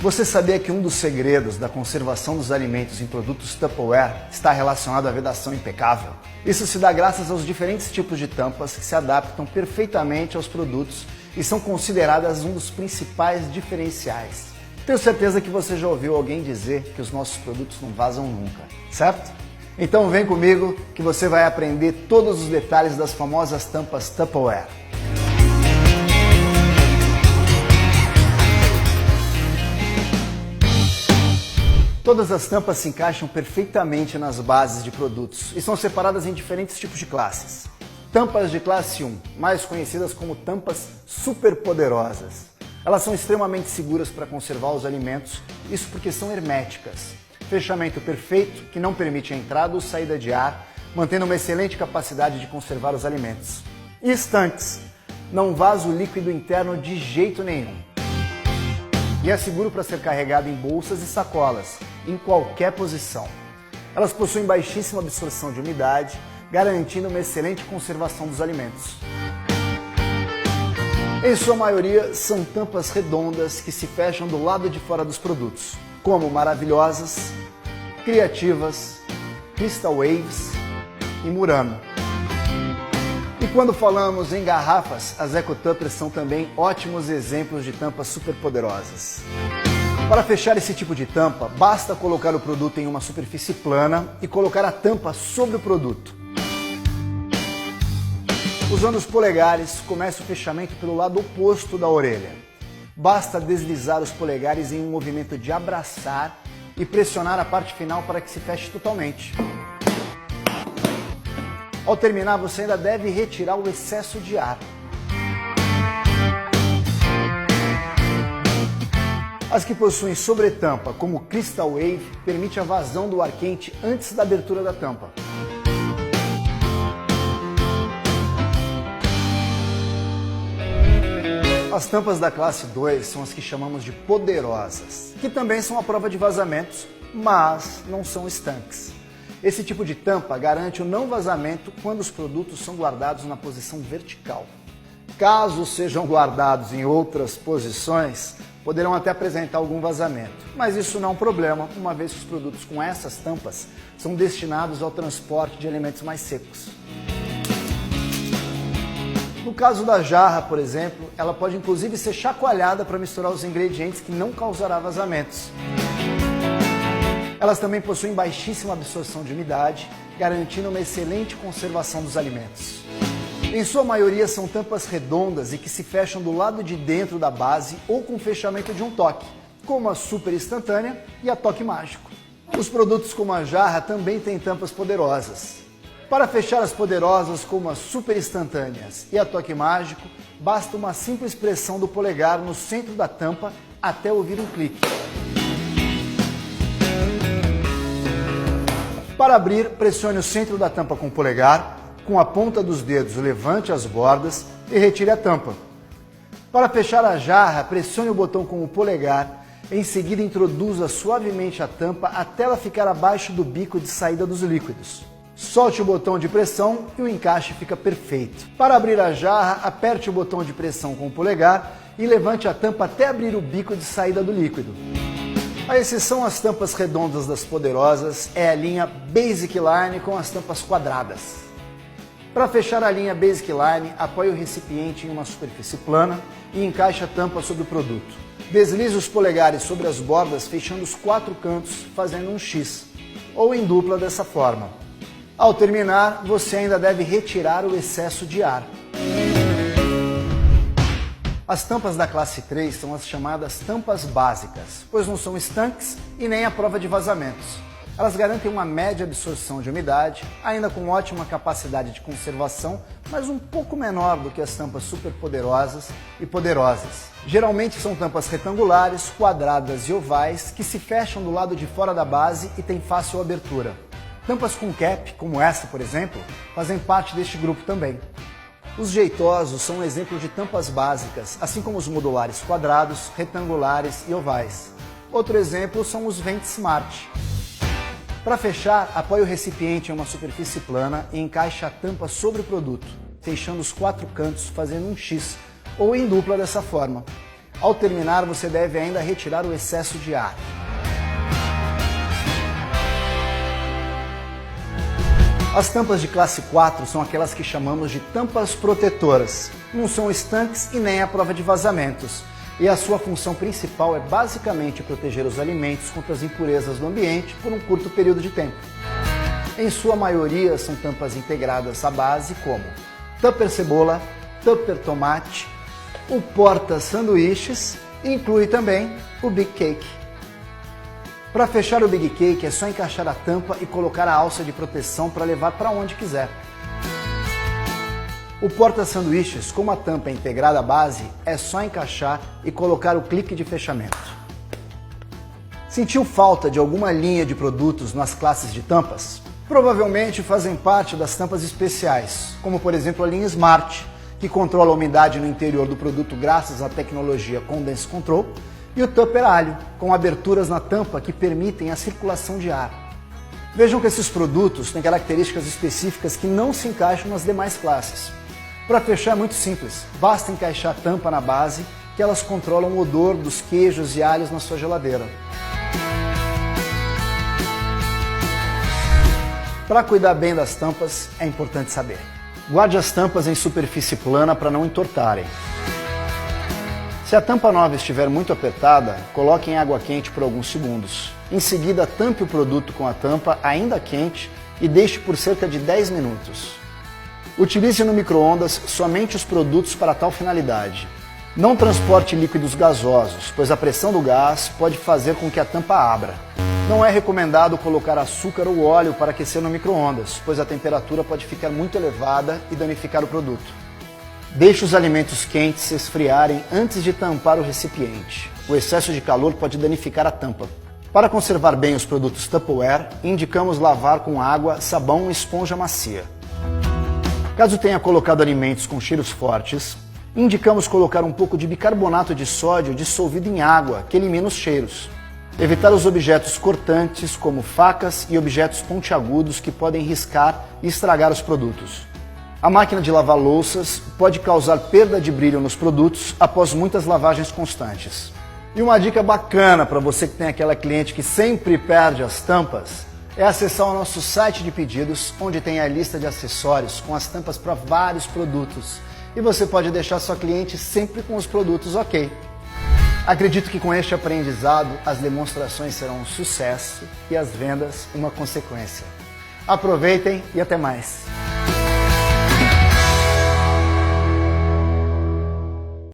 Você sabia que um dos segredos da conservação dos alimentos em produtos Tupperware está relacionado à vedação impecável? Isso se dá graças aos diferentes tipos de tampas que se adaptam perfeitamente aos produtos e são consideradas um dos principais diferenciais. Tenho certeza que você já ouviu alguém dizer que os nossos produtos não vazam nunca, certo? Então vem comigo que você vai aprender todos os detalhes das famosas tampas Tupperware. Todas as tampas se encaixam perfeitamente nas bases de produtos e são separadas em diferentes tipos de classes. Tampas de classe 1, mais conhecidas como tampas superpoderosas. Elas são extremamente seguras para conservar os alimentos, isso porque são herméticas. Fechamento perfeito que não permite a entrada ou saída de ar, mantendo uma excelente capacidade de conservar os alimentos. E estanques, não vaza o líquido interno de jeito nenhum. E é seguro para ser carregado em bolsas e sacolas, em qualquer posição. Elas possuem baixíssima absorção de umidade, garantindo uma excelente conservação dos alimentos. Em sua maioria, são tampas redondas que se fecham do lado de fora dos produtos, como Maravilhosas, Criativas, Crystal Waves e Murano. E quando falamos em garrafas, as EcoTuppers são também ótimos exemplos de tampas superpoderosas. Para fechar esse tipo de tampa, basta colocar o produto em uma superfície plana e colocar a tampa sobre o produto. Usando os polegares, comece o fechamento pelo lado oposto da orelha. Basta deslizar os polegares em um movimento de abraçar e pressionar a parte final para que se feche totalmente. Ao terminar, você ainda deve retirar o excesso de ar. As que possuem sobretampa, como Crystal Wave, permite a vazão do ar quente antes da abertura da tampa. As tampas da classe 2 são as que chamamos de poderosas, que também são à prova de vazamentos, mas não são estanques. Esse tipo de tampa garante o não vazamento quando os produtos são guardados na posição vertical. Caso sejam guardados em outras posições, poderão até apresentar algum vazamento, mas isso não é um problema, uma vez que os produtos com essas tampas são destinados ao transporte de alimentos mais secos. No caso da jarra, por exemplo, ela pode inclusive ser chacoalhada para misturar os ingredientes que não causará vazamentos. Elas também possuem baixíssima absorção de umidade, garantindo uma excelente conservação dos alimentos. Em sua maioria são tampas redondas e que se fecham do lado de dentro da base ou com fechamento de um toque, como a Super Instantânea e a Toque Mágico. Os produtos como a jarra também têm tampas poderosas. Para fechar as poderosas como as Super Instantâneas e a Toque Mágico, basta uma simples pressão do polegar no centro da tampa até ouvir um clique. Para abrir, pressione o centro da tampa com o polegar, com a ponta dos dedos levante as bordas e retire a tampa. Para fechar a jarra, pressione o botão com o polegar, em seguida introduza suavemente a tampa até ela ficar abaixo do bico de saída dos líquidos. Solte o botão de pressão e o encaixe fica perfeito. Para abrir a jarra, aperte o botão de pressão com o polegar e levante a tampa até abrir o bico de saída do líquido. A exceção às tampas redondas das poderosas é a linha Basic Line com as tampas quadradas. Para fechar a linha Basic Line, apoie o recipiente em uma superfície plana e encaixe a tampa sobre o produto. Deslize os polegares sobre as bordas, fechando os 4 cantos, fazendo um X, ou em dupla dessa forma. Ao terminar, você ainda deve retirar o excesso de ar. As tampas da classe 3 são as chamadas tampas básicas, pois não são estanques e nem à prova de vazamentos. Elas garantem uma média absorção de umidade, ainda com ótima capacidade de conservação, mas um pouco menor do que as tampas superpoderosas e poderosas. Geralmente são tampas retangulares, quadradas e ovais que se fecham do lado de fora da base e têm fácil abertura. Tampas com cap, como essa por exemplo, fazem parte deste grupo também. Os jeitosos são um exemplo de tampas básicas, assim como os modulares quadrados, retangulares e ovais. Outro exemplo são os Vent Smart. Para fechar, apoie o recipiente em uma superfície plana e encaixe a tampa sobre o produto, fechando os 4 cantos fazendo um X, ou em dupla dessa forma. Ao terminar, você deve ainda retirar o excesso de ar. As tampas de classe 4 são aquelas que chamamos de tampas protetoras. Não são estanques e nem à prova de vazamentos. E a sua função principal é basicamente proteger os alimentos contra as impurezas do ambiente por um curto período de tempo. Em sua maioria são tampas integradas à base como tupper cebola, tupper tomate, o porta sanduíches e inclui também o Big Cake. Para fechar o Big Cake é só encaixar a tampa e colocar a alça de proteção para levar para onde quiser. O porta-sanduíches, como a tampa é integrada à base, é só encaixar e colocar o clique de fechamento. Sentiu falta de alguma linha de produtos nas classes de tampas? Provavelmente fazem parte das tampas especiais, como por exemplo a linha Smart, que controla a umidade no interior do produto graças à tecnologia Condense Control, e o Tupper Alho, com aberturas na tampa que permitem a circulação de ar. Vejam que esses produtos têm características específicas que não se encaixam nas demais classes. Para fechar é muito simples, basta encaixar a tampa na base que elas controlam o odor dos queijos e alhos na sua geladeira. Para cuidar bem das tampas é importante saber: guarde as tampas em superfície plana para não entortarem. Se a tampa nova estiver muito apertada, coloque em água quente por alguns segundos. Em seguida, tampe o produto com a tampa ainda quente e deixe por cerca de 10 minutos. Utilize no micro-ondas somente os produtos para tal finalidade. Não transporte líquidos gasosos, pois a pressão do gás pode fazer com que a tampa abra. Não é recomendado colocar açúcar ou óleo para aquecer no micro-ondas, pois a temperatura pode ficar muito elevada e danificar o produto. Deixe os alimentos quentes se esfriarem antes de tampar o recipiente. O excesso de calor pode danificar a tampa. Para conservar bem os produtos Tupperware, indicamos lavar com água, sabão e esponja macia. Caso tenha colocado alimentos com cheiros fortes, indicamos colocar um pouco de bicarbonato de sódio dissolvido em água, que elimina os cheiros. Evitar os objetos cortantes, como facas e objetos pontiagudos que podem riscar e estragar os produtos. A máquina de lavar louças pode causar perda de brilho nos produtos após muitas lavagens constantes. E uma dica bacana para você que tem aquela cliente que sempre perde as tampas é acessar o nosso site de pedidos, onde tem a lista de acessórios com as tampas para vários produtos. E você pode deixar sua cliente sempre com os produtos ok. Acredito que com este aprendizado as demonstrações serão um sucesso e as vendas uma consequência. Aproveitem e até mais!